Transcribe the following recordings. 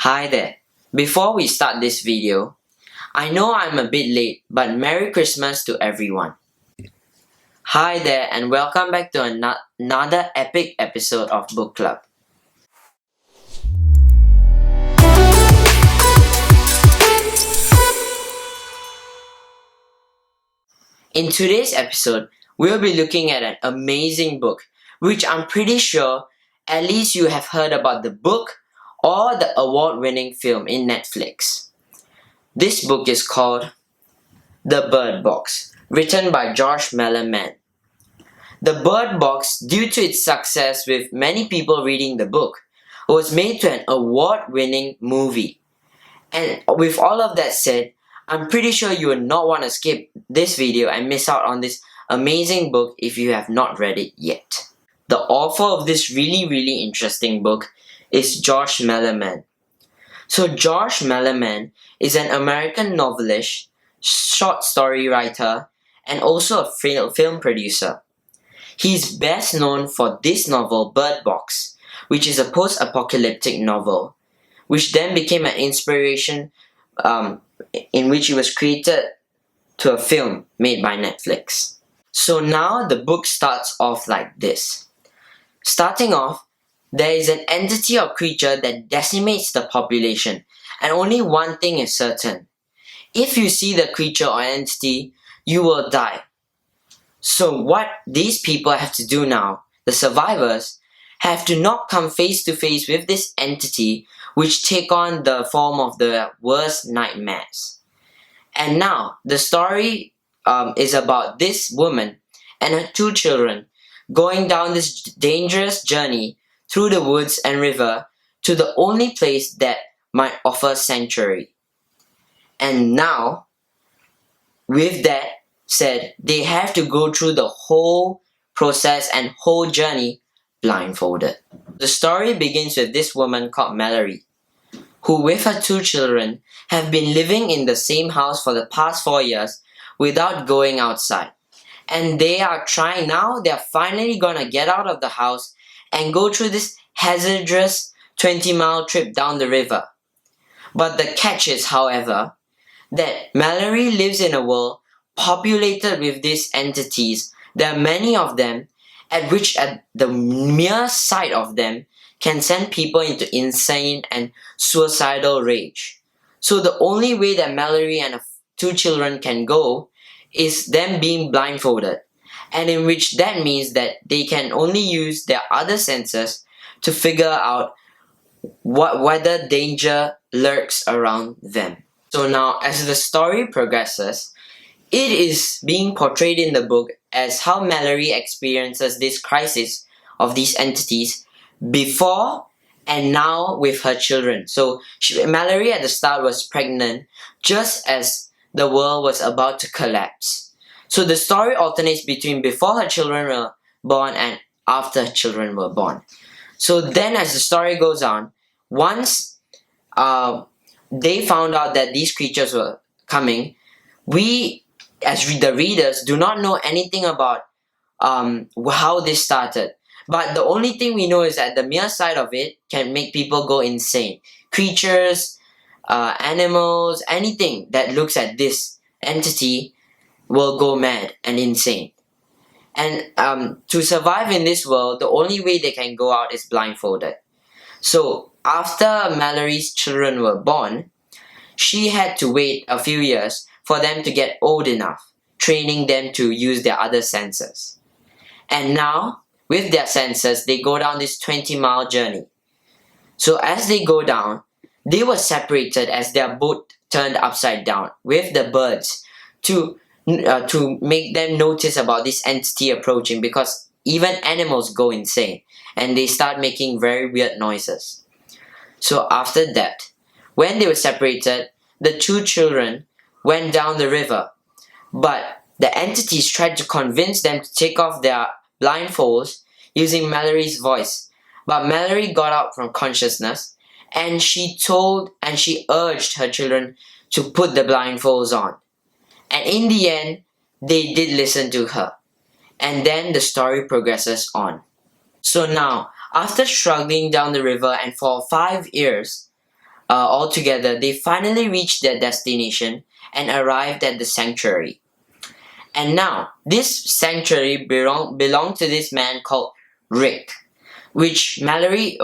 Hi there. Before we start this video, I know I'm a bit late, but Merry Christmas to everyone. Hi there and welcome back to another epic episode of Book Club. In today's episode, we'll be looking at an amazing book, which I'm pretty sure at least you have heard about the book or the award-winning film in Netflix. This book is called The Bird Box, written by Josh Malerman. The Bird Box, due to its success with many people reading the book, was made to an award-winning movie. And with all of that said, I'm pretty sure you will not want to skip this video and miss out on this amazing book if you have not read it yet. The author of this really interesting book is Josh Malerman. So Josh Malerman is an American novelist, short story writer, and also a film producer. He's best known for this novel, Bird Box, which is a post-apocalyptic novel, which then became an inspiration in which it was created to a film made by Netflix. So now the book starts off like this. Starting off, there is an entity or creature that decimates the population, and only one thing is certain. If you see the creature or entity, you will die. So what these people have to do now, the survivors, have to not come face to face with this entity which take on the form of the worst nightmares. And now, the story is about this woman and her two children going down this dangerous journey through the woods and river to the only place that might offer sanctuary. And now, with that said, they have to go through the whole process and whole journey blindfolded. The story begins with this woman called Mallory, who with her two children have been living in the same house for the past 4 years without going outside. And they are finally gonna get out of the house and go through this hazardous 20-mile trip down the river. But the catch is, however, that Mallory lives in a world populated with these entities. There are many of them, at the mere sight of them can send people into insane and suicidal rage. So the only way that Mallory and her two children can go is them being blindfolded, and in which that means that they can only use their other senses to figure out whether danger lurks around them. So now, as the story progresses, it is being portrayed in the book as how Mallory experiences this crisis of these entities before and now with her children. So Mallory at the start was pregnant just as the world was about to collapse. So the story alternates between before her children were born and after her children were born. So then as the story goes on, once they found out that these creatures were coming, we as the readers do not know anything about how this started. But the only thing we know is that the mere sight of it can make people go insane. Creatures, animals, anything that looks at this entity will go mad and insane. And to survive in this world, the only way they can go out is blindfolded. So after Mallory's children were born, she had to wait a few years for them to get old enough, training them to use their other senses. And now, with their senses, they go down this 20-mile journey. So as they go down, they were separated as their boat turned upside down with the birds to make them notice about this entity approaching, because even animals go insane and they start making very weird noises. So after that, when they were separated, the two children went down the river, but the entities tried to convince them to take off their blindfolds using Mallory's voice. But Mallory got out from consciousness and she urged her children to put the blindfolds on. And in the end, they did listen to her. And then the story progresses on. So now, after struggling down the river and for 5 years, all together, they finally reached their destination and arrived at the sanctuary. And now, this sanctuary belonged to this man called Rick, which Mallory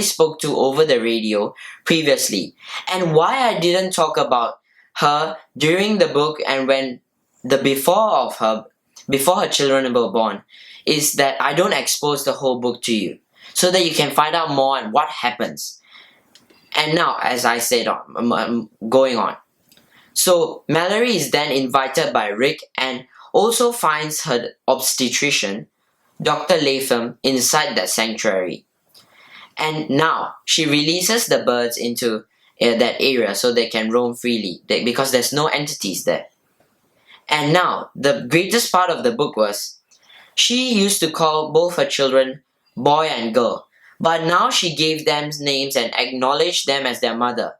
spoke to over the radio previously. And why I didn't talk about her during the book and when the before her children were born, is that I don't expose the whole book to you, so that you can find out more on what happens. And now, as I said, I'm going on. So Mallory is then invited by Rick and also finds her obstetrician, Dr. Latham, inside that sanctuary. And now she releases the birds into that area so they can roam freely because there's no entities there. And now the greatest part of the book was she used to call both her children boy and girl, but now she gave them names and acknowledged them as their mother.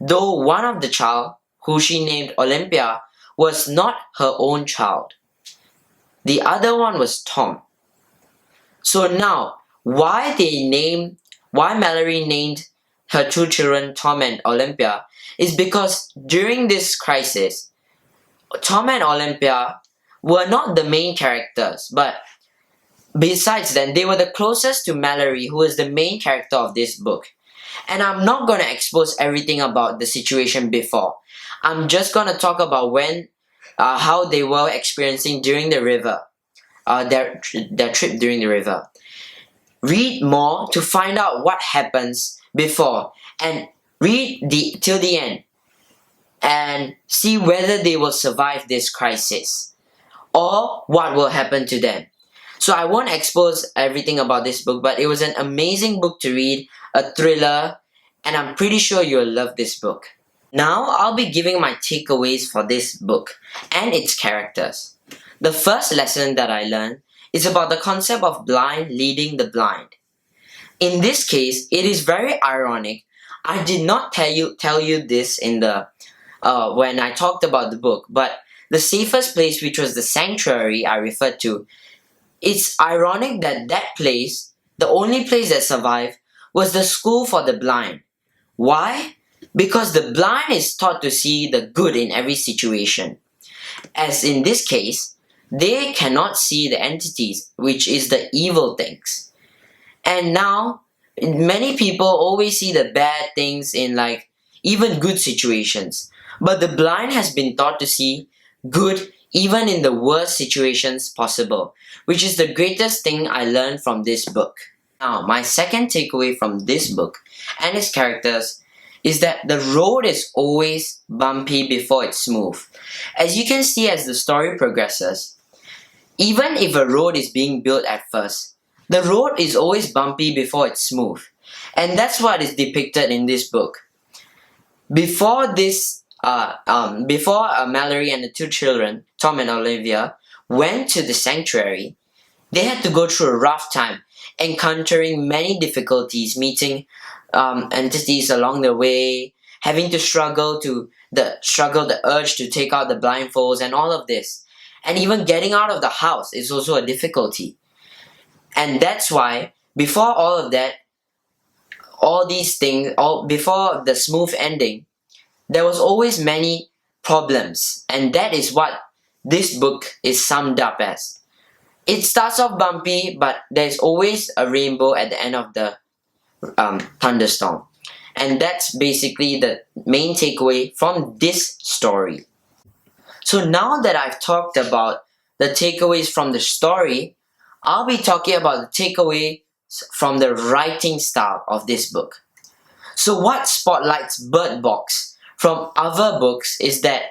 Though one of the child, who she named Olympia, was not her own child. The other one was Tom. So now, why Mallory named her two children Tom and Olympia is because during this crisis, Tom and Olympia were not the main characters, but besides them, they were the closest to Mallory, who is the main character of this book. And I'm not going to expose everything about the situation before. I'm just going to talk about how they were experiencing during the river, their trip during the river. Read more to find out what happens before, and read till the end and see whether they will survive this crisis or what will happen to them. So I won't expose everything about this book, but it was an amazing book to read, a thriller, and I'm pretty sure you'll love this book. Now I'll be giving my takeaways for this book and its characters. The first lesson that I learned is about the concept of blind leading the blind. In this case, it is very ironic. I did not tell you this in the when I talked about the book, but the safest place, which was the sanctuary I referred to, it's ironic that place, the only place that survived, was the school for the blind. Why? Because the blind is taught to see the good in every situation. As in this case, they cannot see the entities, which is the evil things. And now, many people always see the bad things in even good situations. But the blind has been taught to see good even in the worst situations possible, which is the greatest thing I learned from this book. Now, my second takeaway from this book and its characters is that the road is always bumpy before it's smooth. As you can see as the story progresses, even if a road is being built at first, the road is always bumpy before it's smooth. And that's what is depicted in this book. Before Mallory and the two children, Tom and Olivia, went to the sanctuary, they had to go through a rough time, encountering many difficulties, meeting entities along the way, having to struggle the urge to take out the blindfolds and all of this. And even getting out of the house is also a difficulty. And that's why, before all of that, all these things, before the smooth ending, there was always many problems. And that is what this book is summed up as. It starts off bumpy, but there's always a rainbow at the end of the thunderstorm. And that's basically the main takeaway from this story. So now that I've talked about the takeaways from the story, I'll be talking about the takeaway from the writing style of this book. So what spotlights Bird Box from other books is that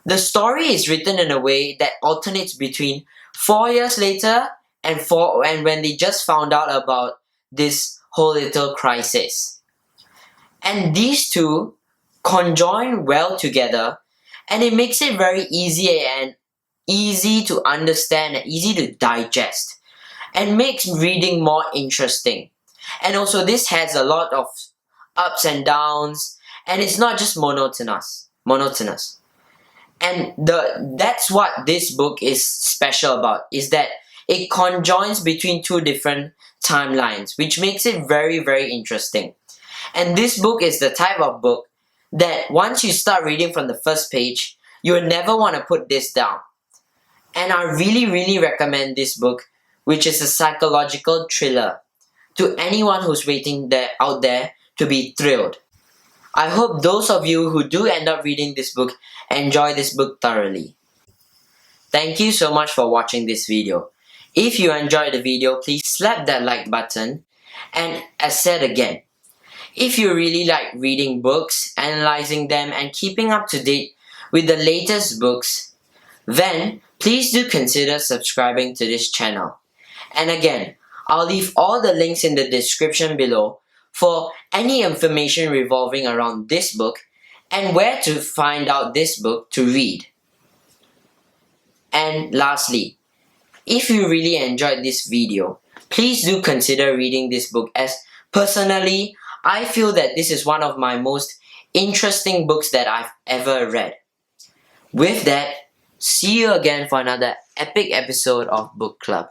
the story is written in a way that alternates between 4 years later and when they just found out about this whole little crisis. And these two conjoin well together, and it makes it very easy to understand and easy to digest, and makes reading more interesting. And also this has a lot of ups and downs, and it's not just monotonous. And that's what this book is special about, is that it conjoins between two different timelines, which makes it very, very interesting. And this book is the type of book that once you start reading from the first page, you'll never want to put this down. And I really recommend this book, which is a psychological thriller, to anyone who's waiting out there to be thrilled. I hope those of you who do end up reading this book enjoy this book thoroughly. Thank you so much for watching this video. If you enjoyed the video, please slap that like button. And as said again, if you really like reading books, analyzing them, and keeping up to date with the latest books, then please do consider subscribing to this channel. And again, I'll leave all the links in the description below for any information revolving around this book and where to find out this book to read. And lastly, if you really enjoyed this video, please do consider reading this book, as personally, I feel that this is one of my most interesting books that I've ever read. With that, see you again for another epic episode of Book Club.